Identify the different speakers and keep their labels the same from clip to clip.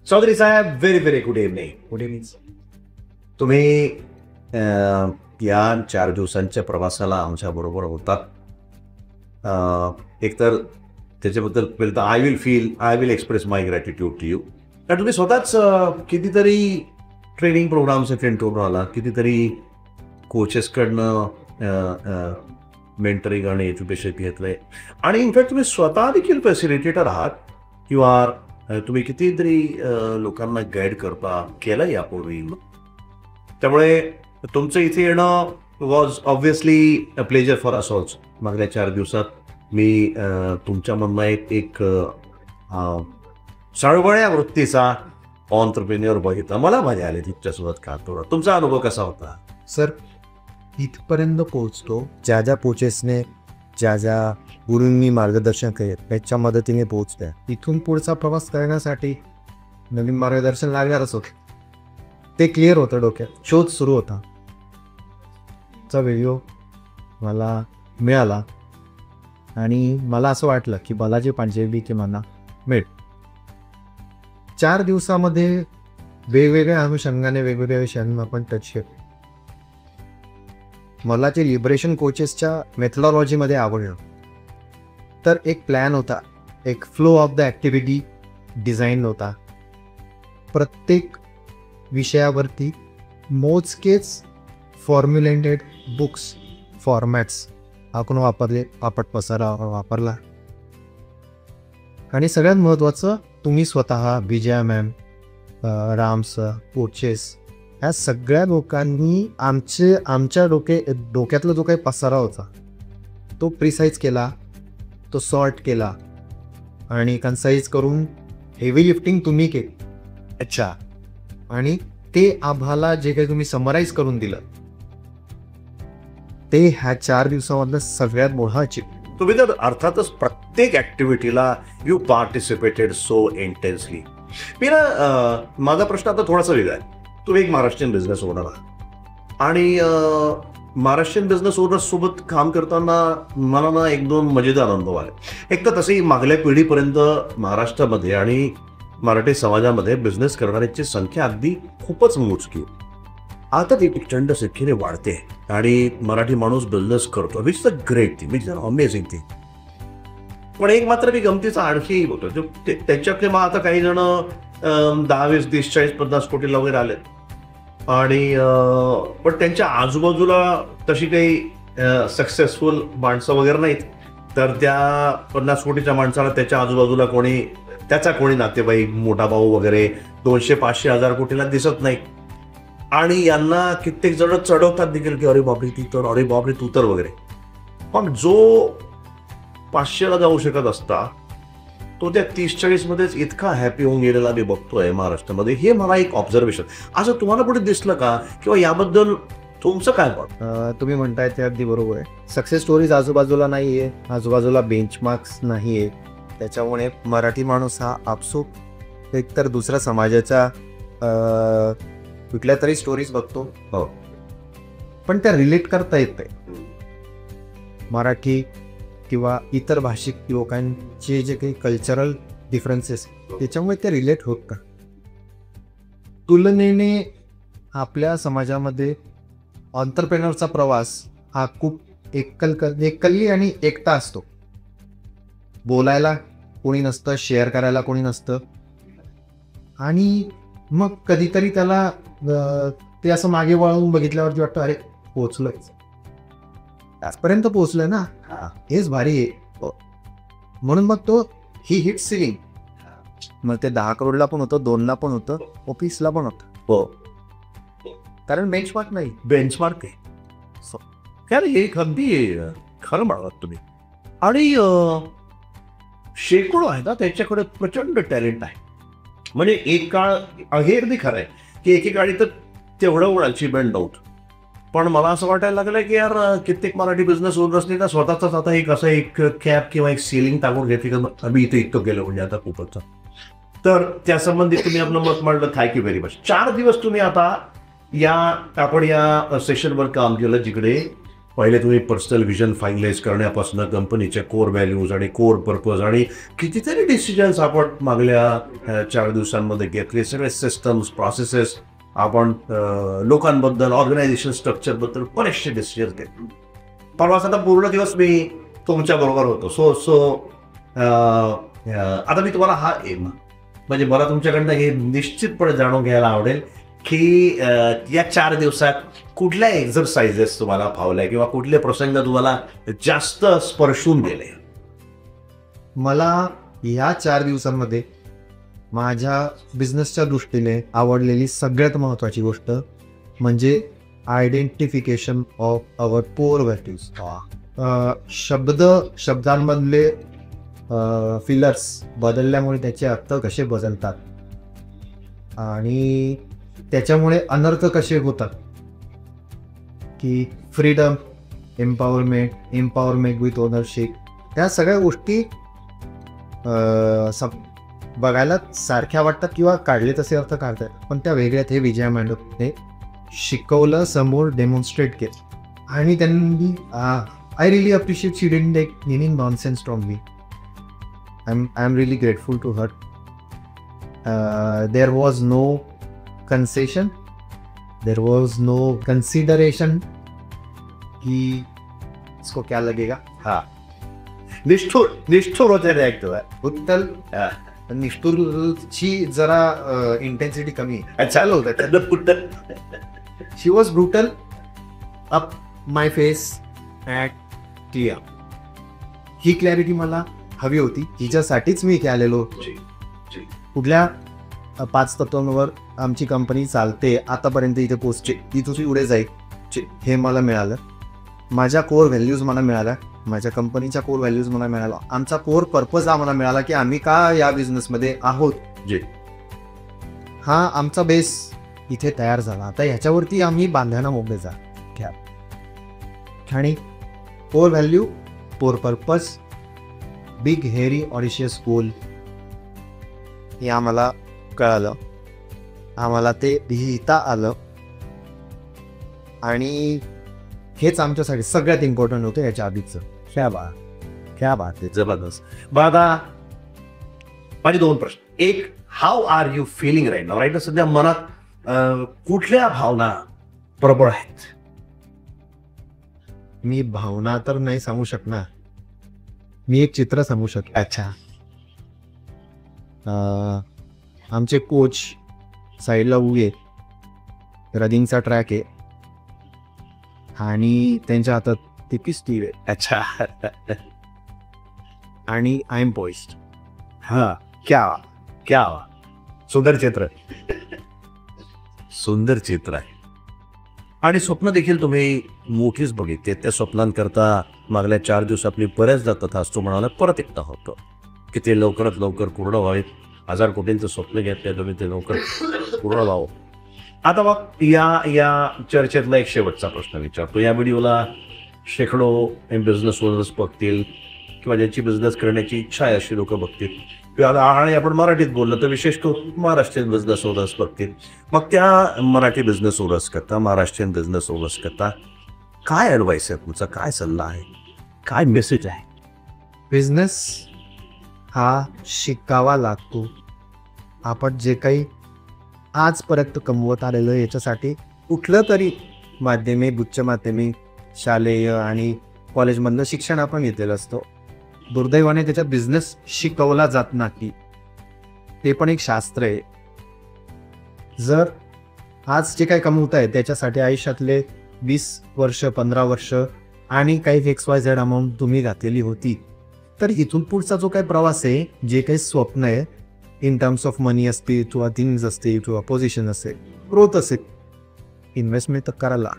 Speaker 1: चौधरी साहेब, very very good evening. Good evening. तुम्ही या 4 दिवसांच्या प्रवासाला आमच्याबरोबर होतात. एकतर त्याच्याबद्दल पहिलं तर I will express my gratitude to you. कारण तुम्ही स्वतःच कितीतरी ट्रेनिंग प्रोग्राम्स अटेंड करून आला, कितीतरी कोचेसकडनं मेंटरिंग आणि एज्युकेशन घेतलंय, आणि इनफॅक्ट तुम्ही स्वतः देखील फॅसिलिटेटर आहात. किंवा तुम्ही कितीतरी लोकांना गाईड केलं यापूर्वी. त्यामुळे तुमचं इथे येणं was obviously a pleasure for us also. मागल्या 4 दिवसात मी तुमच्यामधनं एक चळवळ्या वृत्तीचा ऑन्ट्रप्रेन्युअर बघितला. मला मजा आली तुमच्यासोबत का. तुमचा अनुभव कसा होता?
Speaker 2: सर, इथपर्यंत पोहोचतो ज्या ज्या कोचेसने, ज्या गुरूंनी मार्गदर्शन केले त्याच्या मदतीने पोहोचतोय. इथून पुढचा प्रवास करण्यासाठी नवीन मार्गदर्शन लागणारच होतं. ते क्लिअर होतं डोक्यात. शोध सुरू होता. चा व्हिडिओ मला मिळाला आणि मला असं वाटलं की मला जे पाहिजे ते मला मिळेल. 4 दिवसामध्ये वेगवेगळ्या अनुषंगाने वेगवेगळ्या विषयांना आपण टच केलं. मला ते लिबरेशन कोचेसच्या मेथडॉलॉजीमध्ये आवडलं. तर एक प्लॅन होता, एक flow of the activity design होता. प्रत्येक विषयावरती मोजकेच फॉर्म्युलेटेड बुक्स, फॉर्मॅट्स आपण आपट पसारा वापरला. आणि सगळ्यात महत्त्वाचं, तुम्ही स्वतः, Vijaya ma'am, Ram sir, coaches, ह्या सगळ्या लोकांनी आमच्या डोक्यातला जो काही पसारा होता तो प्रिसाईज केला, तो सॉर्ट केला आणि कन्साईज करून हेवी लिफ्टिंग तुम्ही केली.
Speaker 1: अच्छा.
Speaker 2: आणि ते आम्हाला जे काही तुम्ही समराईज करून दिलं ते ह्या 4 दिवसामधलं सगळ्यात मोठा अचीव्हमेंट.
Speaker 1: तुम्ही तर अर्थातच प्रत्येक ॲक्टिव्हिटीला यू पार्टिसिपेटेड सो इंटेन्सली. मी ना, माझा प्रश्न आता थोडासा वेगळा आहे. तुम्ही एक महाराष्ट्रीयन बिझनेस ओनर आहात आणि महाराष्ट्रीयन बिझनेस ओनर सोबत काम करताना मला ना 1-2 मजेदार अनुभव आले. एक तर तसंही मागल्या पिढीपर्यंत महाराष्ट्रामध्ये आणि मराठी समाजामध्ये बिझनेस करणाऱ्यांची संख्या अगदी खूपच मोजकी. आता ती प्रचंड संख्येने वाढते आणि मराठी माणूस बिझनेस करतो, which is a great thing, which is a amazing thing. पण एक मात्र मी गमतीचा आणखी होतो. त्याच्यातले मग आता काही जण 10, 20, 30, 40, 50 कोटीला वगैरे आलेत. आणि पण त्यांच्या आजूबाजूला तशी काही सक्सेसफुल माणसं वगैरे नाहीत. तर त्या 50 कोटीच्या माणसाला त्याच्या आजूबाजूला त्याचा कोणी नातेवाईक, मोठा भाऊ वगैरे 200, 500, 1000 कोटीला दिसत नाही. आणि यांना कित्येक जण चढवतात देखील की अरे बापरे तू तर, अरे बापरे तू तर वगैरे. पण जो 500ला जाऊ शकत असता तो त्या 30-40 मध्येच इतका हॅपी होऊन गेलेला मी बघतोय महाराष्ट्रामध्ये. हे मला एक ऑब्झर्वेशन. असं तुम्हाला पुढे दिसलं का, किंवा याबद्दल तुमचं काय मत?
Speaker 2: तुम्ही म्हणताय ते अगदी बरोबर आहे. सक्सेस स्टोरीज आजूबाजूला नाही आहे, आजूबाजूला बेंचमार्क्स नाही आहे. त्याच्यामुळे मराठी माणूस हा आपसूक एकतर दुसऱ्या समाजाच्या कुठल्या तरी स्टोरीज बघतो, पण त्या रिलेट करता येत नाही. मराठी किंवा इतर भाषिक लोकांचे जे काही कल्चरल डिफरन्सेस त्याच्यामुळे ते रिलेट होत का. तुलनेने आपल्या समाजामध्ये ऑन्टरप्रेनरचा प्रवास हा खूप एकली आणि एकटा असतो. बोलायला कोणी नसतं, शेअर करायला कोणी नसतं. आणि मग कधीतरी त्याला ते असं मागे वळून बघितल्यावरती वाटतं अरे पोचलोय, आजपर्यंत पोहोचलोय ना, हेच भारी आहे. म्हणून मग तो ही हिट सिलिंग. मग ते 10 करोडला पण होतं, 2ला पण होतं, 20ला पण होतं.
Speaker 1: हो,
Speaker 2: कारण बेंचमार्क नाही,
Speaker 1: बेंचमार्क आहे. काय हे अगदी खरं म्हणालात तुम्ही. आणि शेकडो आहे ना त्याच्याकडे प्रचंड टॅलेंट आहे. म्हणजे एक काळ, हे अगदी खरं आहे की एकेकाळी तर तेवढं अचिव्हमेंट नव्हतं. पण मला असं वाटायला लागलं की यार कित्येक मराठी बिझनेस ओनर्सनी ना स्वतःच आता एक कॅप किंवा एक सीलिंग टाकून घेतली का आम्ही इथं इतकं गेलो म्हणजे आता खूपच. तर त्या संबंधित तुम्ही आपलं मत मांडलं, थँक्यू व्हेरी मच. 4 दिवस तुम्ही आता आपण या सेशनवर काम केलं जिकडे पहिले तुम्ही पर्सनल व्हिजन फायनलाइज करण्यापासून कंपनीच्या कोर व्हॅल्यूज आणि कोर पर्पज आणि कितीतरी डिसिजन्स आपण मागल्या 4 दिवसांमध्ये घेतले. सगळे सिस्टम्स प्रोसेसेस आपण लोकांबद्दल ऑर्गनायझेशन स्ट्रक्चरबद्दल बरेचसे डिसिजन्स घेतले. परवाच आता पूर्ण दिवस मी तुमच्याबरोबर होतो. सो आता मी तुम्हाला हा म्हणजे मला तुमच्याकडनं हे निश्चितपणे जाणून घ्यायला आवडेल की या 4 दिवसात कुठल्या एक्झरसाइजेस तुम्हाला फावल्या किंवा कुठले प्रसंग तुम्हाला जास्त स्पर्शून गेले.
Speaker 2: मला या 4 दिवसांमध्ये माझ्या बिझनेसच्या दृष्टीने आवडलेली सगळ्यात महत्त्वाची गोष्ट म्हणजे identification of our core values. शब्दांमधले फिलर्स बदलल्यामुळे त्याचे अर्थ कसे बदलतात आणि त्याच्यामुळे अनर्थ कसे होतात की फ्रीडम, एम्पॉवरमेंट विथ ओनरशिप, त्या सगळ्या गोष्टी बघायला सारख्या वाटतात किंवा काढले तसे अर्थ काढतात, पण त्या वेगळ्यात. हे विजया मॅडमने शिकवलं, समोर डेमॉन्स्ट्रेट केलं आणि त्यांनी I really appreciate she didn't take any nonsense from me. I am really grateful to her. There was no concession. There was no consideration कि इसको क्या लगेगा.
Speaker 1: हा निष्ठुर होते रिॲक्टिव्ह आहे.
Speaker 2: उत्तल निष्ठुरची जरा इंटेन्सिटी कमी चालू होतं. She was brutal up my face at clear. ही क्लॅरिटी मला हवी होती, हिच्यासाठीच मी इथे आलेलो. कुठल्या 5 तत्वांवर आमची कंपनी चालते, आतापर्यंत इथे पोचते, इथून पुढे जाईल हे मला मिळालं. माझ्या कोर व्हॅल्यूज मला मिळाल्या, माझ्या कंपनीच्या कोर व्हॅल्यूज मला मिळाला, आमचा कोर पर्पज आम्हाला मिळाला की आम्ही का या बिझनेसमध्ये आहोत. हा आमचा बेस इथे तयार झाला. आता ह्याच्यावरती आम्ही बांधायला मोकळे जा घ्या आणि core value, core purpose, big हेरी ऑडिशियस गोल हे आम्हाला कळालं. आम्हाला ते लिहिता आलं आणि हेच आमच्यासाठी सगळ्यात इम्पॉर्टंट होतं याच्या आधीचं. क्या बात आहे,
Speaker 1: जबरदस्त. आता माझे 2 प्रश्न. एक, how are you feeling right now? Right सध्या मनात कुठल्या भावना प्रबळ आहेत?
Speaker 2: मी भावना तर नाही सांगू शकणार, मी एक चित्र सांगू शकतो.
Speaker 1: अच्छा.
Speaker 2: आमचे कोच साईडला उभे, रनिंगचा ट्रॅक आहे आणि त्यांच्या हातात ती पिस्तूल आहे.
Speaker 1: अच्छा.
Speaker 2: आणि आय एम पॉइस्ड.
Speaker 1: हा, क्या सुंदर चित्र आहे. आणि स्वप्न देखील तुम्ही मोठीच बघितली. त्या स्वप्नांकरता मागल्या 4 दिवस आपली बऱ्याचदा तथास्तु म्हणाला परत एकदा होतं की ते लवकरात लवकर पूर्ण व्हावेत. 1000 कोटींचं स्वप्न घेतलंय तुम्ही, ते लवकर पूर्ण व्हावं. आता मग या चर्चेतला एक शेवटचा प्रश्न विचारतो. या व्हिडिओला शेकडो बिझनेस ओनर्स बघतील किंवा ज्यांची बिझनेस करण्याची इच्छा आहे अशी लोक बघतील, आणि आपण मराठीत बोललं तर विशेष करून महाराष्ट्रीयन बिझनेस ओनर्स बघतील. मग त्या मराठी बिझनेस ओनर्स करता, महाराष्ट्रीयन बिझनेस ओनर्स करता काय ॲडवाईस आहे तुमचा? काय सल्ला आहे? काय मेसेज आहे?
Speaker 2: बिझनेस हा शिकावा लागतो. आपण जे काही आजपर्यंत कमवत आलेलं याच्यासाठी कुठलं तरी माध्यमिक, उच्च माध्यमिक, शालेय आणि कॉलेजमधलं शिक्षण आपण घेतलेलं असतं. दुर्दैवाने त्याच्यात बिझनेस शिकवला जात नाही. ते पण एक शास्त्र आहे. जर आज जे काही कमवत आहे त्याच्यासाठी आयुष्यातले 20 वर्ष, 15 वर्ष आणि काही XYZ अमाऊंट तुम्ही घातलेली होती, तर इथून पुढचा जो काही प्रवास आहे, जे काही स्वप्न आहे इन टर्म्स ऑफ मनी असते किंवा थिंग्स असते किंवा पोझिशन असेल, ग्रोथ असेल, इन्व्हेस्टमेंट तर करायला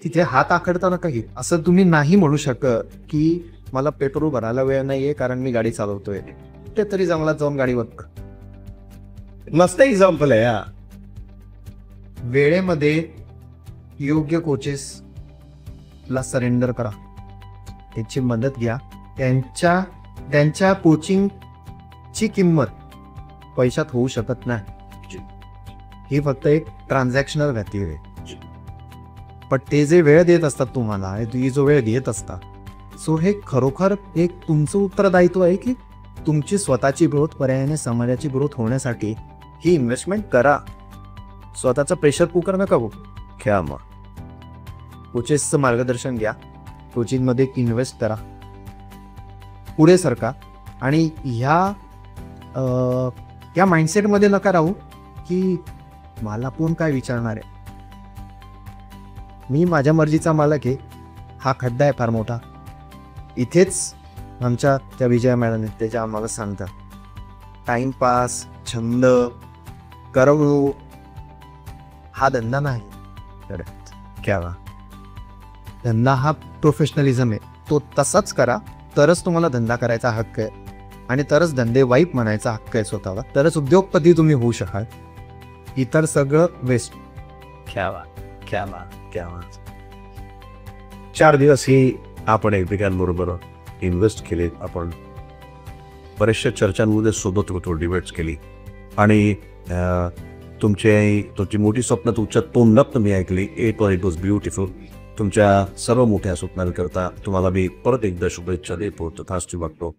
Speaker 2: तिथे हात आखडताना काही असं तुम्ही नाही म्हणू शकत की मला पेट्रोल भरायला वेळ नाहीये कारण मी गाडी चालवतोय. ते तरी जंगलात जाऊन गाडी बघ.
Speaker 1: मस्त एक्झाम्पल आहे.
Speaker 2: वेळेमध्ये योग्य कोचेसला सरेंडर करा, त्यांची मदत घ्या. त्यांच्या कोचिंगची किंमत पैशात होऊ शकत नाही. ही फक्त एक ट्रान्झॅक्शनल व्हॅल्यू आहे. पण ते जे वेळ देत असतात तुम्हाला, ही जो वेळ देत असतात, सो हे खरोखर एक तुमचं उत्तरदायित्व आहे की तुमची स्वतःची ग्रोथ, पर्यायाने समाजाची ग्रोथ होण्यासाठी ही इन्व्हेस्टमेंट करा. स्वतःचं प्रेशर कुकर नका हो.
Speaker 1: घ्या मग.
Speaker 2: कोचेसचं मार्गदर्शन घ्या, कोचिंगमध्ये इन्व्हेस्ट करा, पुढे सरका आणि ह्या माइंडसेटमध्ये नका राहू की मला कोण काय विचारणार आहे, मी माझ्या मर्जीचा मालक आहे. हा खड्डा आहे फार मोठा. इथेच आमच्या त्या विजया मॅडम त्याच्या आम्हाला सांगतात, टाइमपास, छंद, करमणूक हा धंदा नाही.
Speaker 1: घ्या.
Speaker 2: धंदा हा प्रोफेशनलिझम आहे. तो तसाच करा, तरच तुम्हाला धंदा करायचा हक्क आहे आणि तरच धंदे वाईट म्हणायचा हक्क आहे स्वतःला. तरच उद्योगपती तुम्ही होऊ शकाल. इतर सगळं वेस्ट.
Speaker 1: घ्यावा. 4 दिवस ही आपण एकमेकांबरोबर इन्व्हेस्ट केले. आपण बऱ्याचशा चर्चांमध्ये सोबत होतो, डिबेट्स केली आणि तुमची मोठी स्वप्न तुमच्या तोंडात मी ऐकली. It was beautiful. तुमच्या सर्व मोठ्या स्वप्नांकरता तुम्हाला मी परत एकदा शुभेच्छा देतो. तथास्तु वागतो.